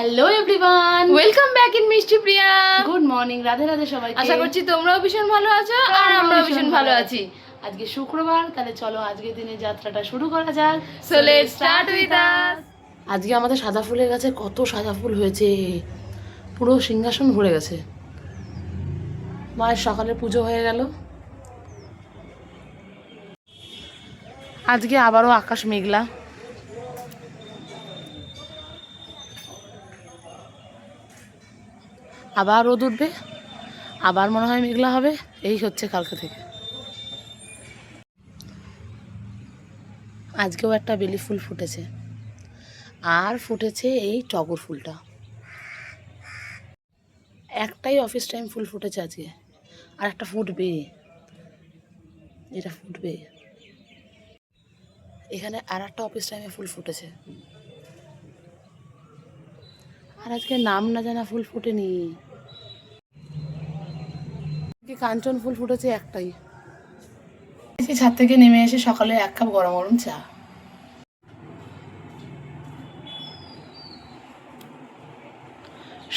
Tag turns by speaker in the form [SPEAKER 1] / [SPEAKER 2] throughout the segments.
[SPEAKER 1] Hello everyone,
[SPEAKER 2] welcome back in মিষ্টি প্রিয়া।
[SPEAKER 1] Good morning, Radhe Radhe সবাইকে।
[SPEAKER 2] আশা করছি তোমরাও ভীষণ ভালো আছো আর আমরাও ভীষণ ভালো আছি।
[SPEAKER 1] আজকে শুক্রবার, তাহলে চলো আজকের দিনের যাত্রাটা শুরু করা যাক।
[SPEAKER 2] So let's start with us.
[SPEAKER 1] আজকে আমাদের সাদা ফুলের গাছে কত সাদা ফুল হয়েছে, পুরো সিংহাসন ভরে গেছে। মায়ের সকালে পুজো হয়ে গেল। আজকে আবারও আকাশ মেঘলা, আবার রোদ উঠবে, আবার মনে হয় মেঘলা হবে। এই হচ্ছে কালকে থেকে। আজকেও একটা বেলি ফুল ফুটেছে, আর ফুটেছে এই টগর ফুলটা। একটাই অফিস টাইম ফুল ফুটেছে আজকে, আর একটা ফুটবে, এটা ফুটবে। এখানে আর একটা অফিস টাইমে ফুল ফুটেছে, আর আজকে নাম না জানা ফুল ফুটেনি। কাঞ্চন ফুল ফুটেছে একটাই। ছাদ থেকে নেমে এসে সকালে 1 কাপ গরম গরম চা।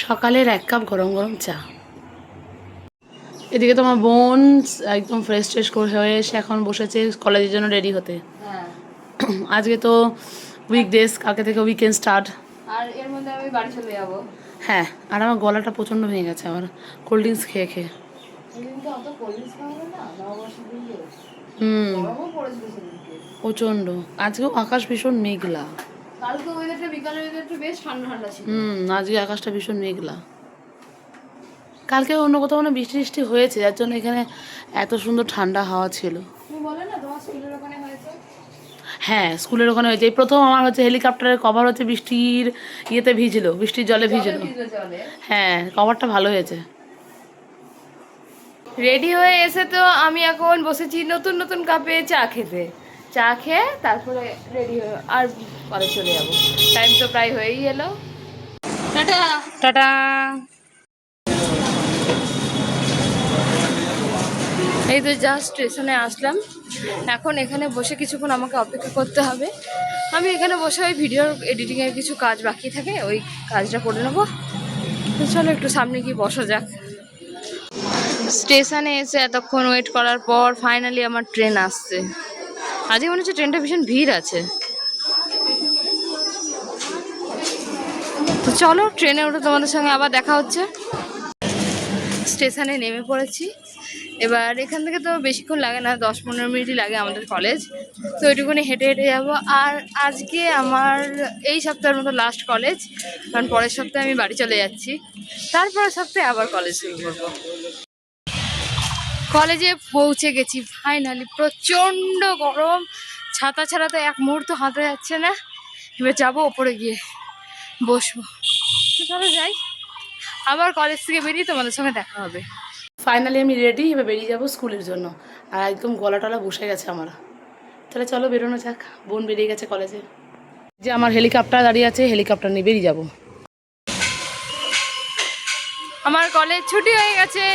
[SPEAKER 1] সকালের 1 কাপ গরম গরম চা। এদিকে তোমার বোন একদম ফ্রেশ ট্রেশ হয়ে এসে এখন বসেছে কলেজের জন্য রেডি হতে। আজকে তো উইকডেজ, কালকে থেকে উইকেন্ড স্টার্ট।
[SPEAKER 2] আর এর মধ্যে আমি বাড়ি চলে যাব।
[SPEAKER 1] হ্যাঁ, আর আমার গলাটা প্রচণ্ড ভেঙে গেছে আমার কোল্ড ড্রিঙ্কস খেয়ে খেয়ে। প্রচণ্ড। আজকেও আকাশ ভীষণ মেঘলা।
[SPEAKER 2] কালকে ওয়েদারটা বিকালের ওয়েদারটা বেশ ঠান্ডা ঠান্ডা ছিল।
[SPEAKER 1] আজকে আকাশটা ভীষণ মেঘলা। কালকে অন্য কোথাও মানে বৃষ্টি বৃষ্টি হয়েছে, যার জন্য এখানে এত সুন্দর ঠান্ডা হাওয়া ছিল।
[SPEAKER 2] তুমি বলে না তোমার স্কুলের ওখানে হয়েছে?
[SPEAKER 1] হ্যাঁ, স্কুলের ওখানে হয়েছে। এই প্রথম আমার হচ্ছে হেলিকপ্টারের কভার হচ্ছে বৃষ্টির ইয়েতে ভিজলো, বৃষ্টির জলে ভিজলো। হ্যাঁ, কভারটা ভালো হয়েছে।
[SPEAKER 2] রেডি হয়ে এসে তো আমি এখন বসেছি নতুন নতুন কাপে চা খেতে। চা খেয়ে তারপরে রেডি হয়ে আর কলেজ চলে যাবো। টাইম তো প্রায় হয়েই এলো। Tata
[SPEAKER 1] tata.
[SPEAKER 2] এই তো জাস্ট স্টেশনে আসলাম। এখন এখানে বসে কিছুক্ষণ আমাকে অপেক্ষা করতে হবে। আমি এখানে বসে ওই ভিডিওর এডিটিংয়ের কিছু কাজ বাকি থাকে, ওই কাজটা করে নেবো। তো চলো একটু সামনে গিয়ে বসা যাক। স্টেশনে এসে এতক্ষণ ওয়েট করার পর ফাইনালি আমার ট্রেন আসছে। আজকে মনে হচ্ছে ট্রেনটা ভীষণ ভিড় আছে। তো চলো ট্রেনে উঠে তোমাদের সঙ্গে আবার দেখা হচ্ছে। স্টেশনে নেমে পড়েছি। এবার এখান থেকে তো বেশিক্ষণ লাগে না, 10-15 মিনিটই লাগে আমাদের কলেজ। তো ওইটুকুনি হেঁটে হেঁটে যাবো। আর আজকে আমার এই সপ্তাহের মতো লাস্ট কলেজ, কারণ পরের সপ্তাহে আমি বাড়ি চলে যাচ্ছি। তারপরের সপ্তাহে আবার কলেজ শুরু করবো। কলেজে পৌঁছে গেছি ফাইনালি। প্রচণ্ড গরম, ছাতা ছাড়া তো এক মুহূর্ত হাতে যাচ্ছে না। এবার যাবো ওপরে গিয়ে বসবো। চলো যাই, আবার কলেজ থেকে বেরিয়ে তোমাদের সঙ্গে দেখা হবে।
[SPEAKER 1] ফাইনালি আমি রেডি, এবার বেরিয়ে যাবো স্কুলের জন্য। আর একদম গলা টলা বসে গেছে আমার। তাহলে চলো বেরোনো যাক। বোন বেরিয়ে গেছে কলেজে। যে আমার হেলিকপ্টার দাঁড়িয়ে আছে, হেলিকপ্টার নিয়ে বেরিয়ে যাবো।
[SPEAKER 2] আমার কলেজ ছুটি হয়ে গেছে।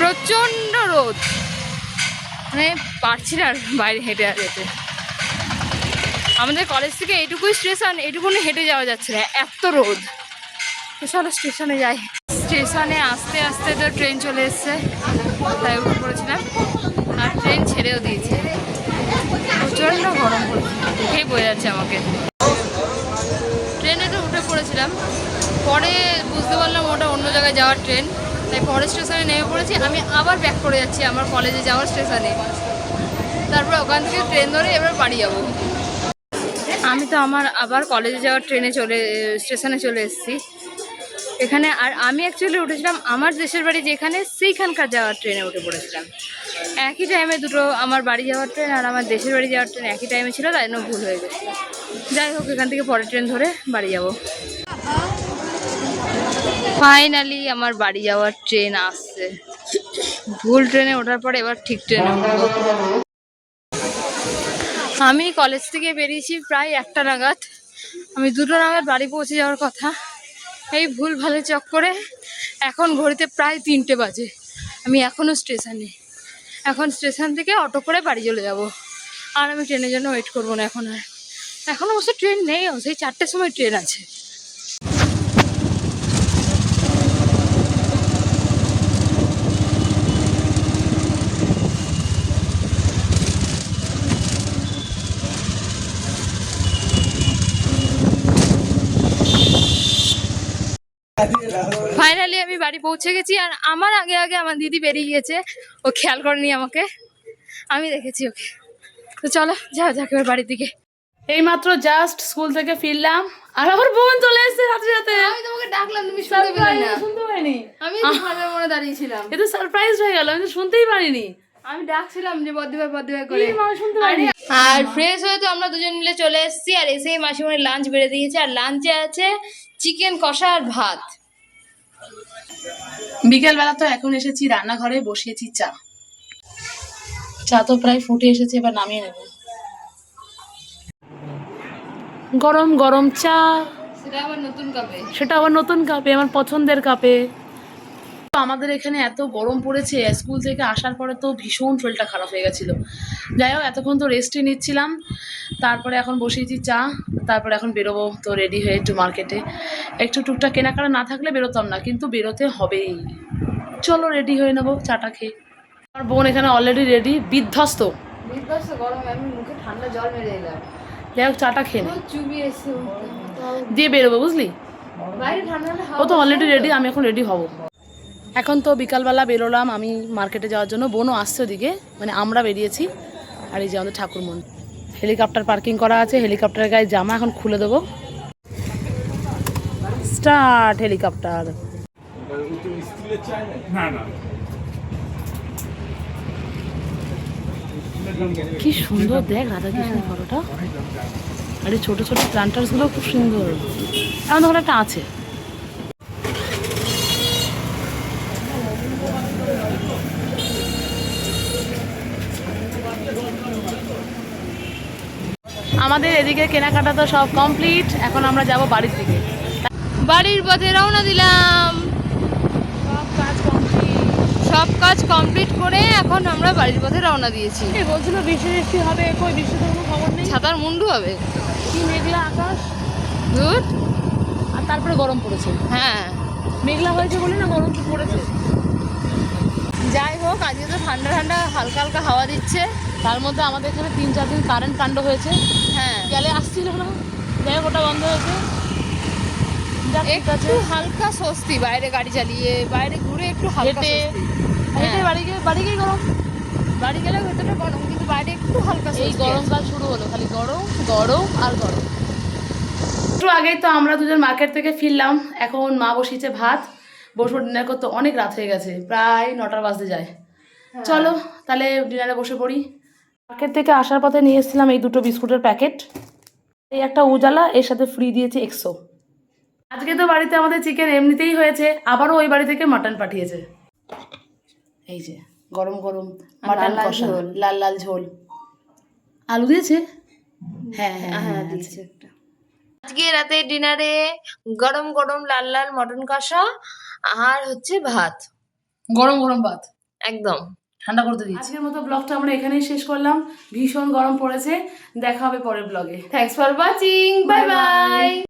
[SPEAKER 2] প্রচণ্ড রোদ, মানে পারছি না বাইরে হেঁটে আর যেতে। আমাদের কলেজ থেকে এইটুকুই স্টেশন, এইটুকুনি হেঁটে যাওয়া যাচ্ছে না, এত রোদ। তো চলো স্টেশনে যাই। স্টেশনে আসতে আসতে তো ট্রেন চলে এসছে, তাই উঠে পড়েছিলাম। আর ট্রেন ছেড়েও দিয়েছে। প্রচণ্ড গরম পড়ছে, দেখেই বোঝা যাচ্ছে আমাকে। ট্রেনে তো উঠে পড়েছিলাম, পরে বুঝতে পারলাম ওটা অন্য জায়গায় যাওয়ার ট্রেন, তাই পরের স্টেশনে নেমে পড়েছি। আমি আবার ব্যাক করে যাচ্ছি আমার কলেজে যাওয়ার স্টেশনে। তারপর ওখান থেকে ট্রেন ধরে এবার বাড়ি যাবো। আমি তো আমার আবার কলেজে যাওয়ার স্টেশনে চলে এসেছি এখানে। আর আমি অ্যাকচুয়ালি উঠেছিলাম আমার দেশের বাড়ি যেখানে, সেইখানকার যাওয়ার ট্রেনে উঠে পড়েছিলাম। একই টাইমে দুটো, আমার বাড়ি যাওয়ার ট্রেন আর আমার দেশের বাড়ি যাওয়ার ট্রেন একই টাইমে ছিল, তাই জন্য ভুল হয়ে গেছিলো। যাই হোক, এখান থেকে পরের ট্রেন ধরে বাড়ি যাব। ফাইনালি আমার বাড়ি যাওয়ার ট্রেন আসছে। ভুল ট্রেনে ওঠার পরে এবার ঠিক ট্রেনে উঠবো। আমি কলেজ থেকে বেরিয়েছি প্রায় 1টা নাগাদ। আমি 2টো নাগাদ বাড়ি পৌঁছে যাওয়ার কথা। এই ভুল ভালে চক্করে এখন ঘড়িতে প্রায় 3টে বাজে। আমি এখনও স্টেশনে। এখন স্টেশন থেকে অটো করে বাড়ি চলে যাব। আর আমি ট্রেনের জন্য ওয়েট করবো না এখন। আর এখন অবশ্য ট্রেন নেই, সেই 4টের সময় ট্রেন আছে। ফাইনালি আমি বাড়ি পৌঁছে গেছি, আর আমার আগে আগে আমার দিদি বেরিয়ে গিয়েছে, ও খেয়াল করেনি আমাকে, আমি দেখেছি ওকে। তো চলো যাও যাক এবার বাড়ির দিকে।
[SPEAKER 1] এইমাত্র জাস্ট স্কুল থেকে ফিরলাম আর আমার বোন চলে এসেছে সাথে সাথে।
[SPEAKER 2] আমি তোমাকে ডাকলাম, তুমি শুনতে পেলে না।
[SPEAKER 1] শুনতে পাইনি,
[SPEAKER 2] আমি ঘরের মনে দাঁড়িয়েছিলাম,
[SPEAKER 1] এ তো সারপ্রাইজ হয়ে গেল, আমি তো শুনতেই পারিনি।
[SPEAKER 2] আমি ডাকছিলাম যে বদ্দিভাই করে।
[SPEAKER 1] শুনতে পারিনি।
[SPEAKER 2] আর ফ্রেশ হয়ে তো আমরা দুজন মিলে চলে এসেছি, আর এসেই মাসিমণি লাঞ্চ বেড়ে দিয়েছে, আর লাঞ্চে আছে চিকেন কষা আর ভাত।
[SPEAKER 1] বিকেলবেলা তো এখন এসেছি রান্নাঘরে, বসিয়েছি চা। চা তো প্রায় ফুটে এসেছে, এবার নামিয়ে নেব। গরম গরম চা,
[SPEAKER 2] সেটা আবার নতুন কাপে।
[SPEAKER 1] সেটা আবার নতুন কাপে, আমার পছন্দের কাপে। আমাদের এখানে এত গরম পড়েছে, স্কুল থেকে আসার পরে তো ভীষণ শরীরটা খারাপ হয়ে গেছিলো। যাই হোক এতক্ষণ তো রেস্টই নিচ্ছিলাম, তারপরে এখন বসিয়েছি চা। তারপরে এখন বেরোবো তো রেডি হয়ে একটু মার্কেটে, একটু টুকটাক কেনাকাটা না থাকলে বেরোতাম না, কিন্তু বেরোতে হবেই। চলো রেডি হয়ে নেবো চাটা খেয়ে। আমার বোন এখানে অলরেডি রেডি, বিধ্বস্ত।
[SPEAKER 2] গরমে আমি মুখে ঠান্ডা জল মেরে এলাম,
[SPEAKER 1] যাই হোক চাটা খেয়ে নে,
[SPEAKER 2] চুবি এসে
[SPEAKER 1] দিয়ে বেরোবো বুঝলি।
[SPEAKER 2] বাইরে ঠান্ডা
[SPEAKER 1] ও তো অলরেডি রেডি, আমি এখন রেডি হব। এখন তো বিকালবেলা বেরোলাম আমি মার্কেটে যাওয়ার জন্য, বোনও আসছে ওদিকে, মানে আমরা বেরিয়েছি। আর এই যে আমাদের ঠাকুর মন্দির, হেলিকপ্টার পার্কিং করা আছে, হেলিকপ্টারের গায়ে জামা এখন খুলে দেবো। Start helicopter. কি সুন্দর দেখ রাধাকৃষ্ণের ফটোটা, আর এই ছোটো ছোটো প্লান্টার্সগুলো খুব সুন্দর। আমাদের ওখানে একটা আছে। আমাদের এদিকে কেনাকাটা তো সব কমপ্লিট, এখন আমরা যাব বাড়ির দিকে।
[SPEAKER 2] বাড়ির পথে রওনা দিলাম। সব কাজ কমপ্লিট করে এখন আমরা বাড়ির পথে রওনা দিয়েছি।
[SPEAKER 1] বলছিল বৃষ্টি বৃষ্টি হবে, কই বৃষ্টির কোনো খবর নেই।
[SPEAKER 2] ছাতার মুন্ডু হবে,
[SPEAKER 1] কি মেঘলা আকাশ,
[SPEAKER 2] ধুর।
[SPEAKER 1] আর তারপরে গরম পড়েছে।
[SPEAKER 2] হ্যাঁ
[SPEAKER 1] মেঘলা হয়েছে বলি না, গরম তো পড়েছে।
[SPEAKER 2] যাই হোক আজকে তো ঠান্ডা ঠান্ডা হালকা হালকা হাওয়া দিচ্ছে।
[SPEAKER 1] তার মধ্যে আমাদের এখানে 3-4 দিন কারেন্ট কাণ্ড হয়েছে,
[SPEAKER 2] হ্যাঁ
[SPEAKER 1] গেলে আসছিল না, যাই হোক ওটা বন্ধ হয়েছে।
[SPEAKER 2] একটু হালকা স্বস্তি, বাইরে গাড়ি চালিয়ে বাইরে ঘুরে একটু হালকা
[SPEAKER 1] হেঁটে
[SPEAKER 2] স্বস্তি।
[SPEAKER 1] হেঁটে বাড়ি গিয়ে গরম,
[SPEAKER 2] বাড়ি গেলে ভেতরটা গরম, কিন্তু বাইরে একটু হালকা
[SPEAKER 1] এই
[SPEAKER 2] স্বস্তি
[SPEAKER 1] গরমকাল শুরু হলো, খালি গরম গরম আর গরম। একটু আগেই তো আমরা দুজন মার্কেট থেকে ফিরলাম, এখন মা বসিয়েছে ভাত, বসবো ডিনার করতে। অনেক রাত হয়ে গেছে, প্রায় 9টা বাজতে যায়। চলো তাহলে ডিনারে বসে পড়ি। মার্কেট থেকে আসার পথে নিয়ে এসেছিলাম এই দুটো বিস্কুটের প্যাকেট, এই একটা উজালা, এর সাথে ফ্রি দিয়েছে 100। আজকে তো বাড়িতে আমাদের চিকেন এমনিতেই হয়েছে, আবারও ওই বাড়ি থেকে মাটন পাঠিয়েছে। এই যে গরম গরম মাটন কষা, লাল লাল ঝোল, আলু দিয়েছে। হ্যাঁ হ্যাঁ হ্যাঁ দিয়েছে।
[SPEAKER 2] আজকে রাতে ডিনারে গরম গরম লাল লাল মটন কষা আর হচ্ছে ভাত,
[SPEAKER 1] গরম গরম ভাত,
[SPEAKER 2] একদম
[SPEAKER 1] ঠান্ডা করতে দিই। আজকের মতো ব্লগটা আমরা এখানেই শেষ করলাম, ভীষণ গরম পড়েছে। দেখা হবে পরের ব্লগে।
[SPEAKER 2] Thanks for watching, bye bye.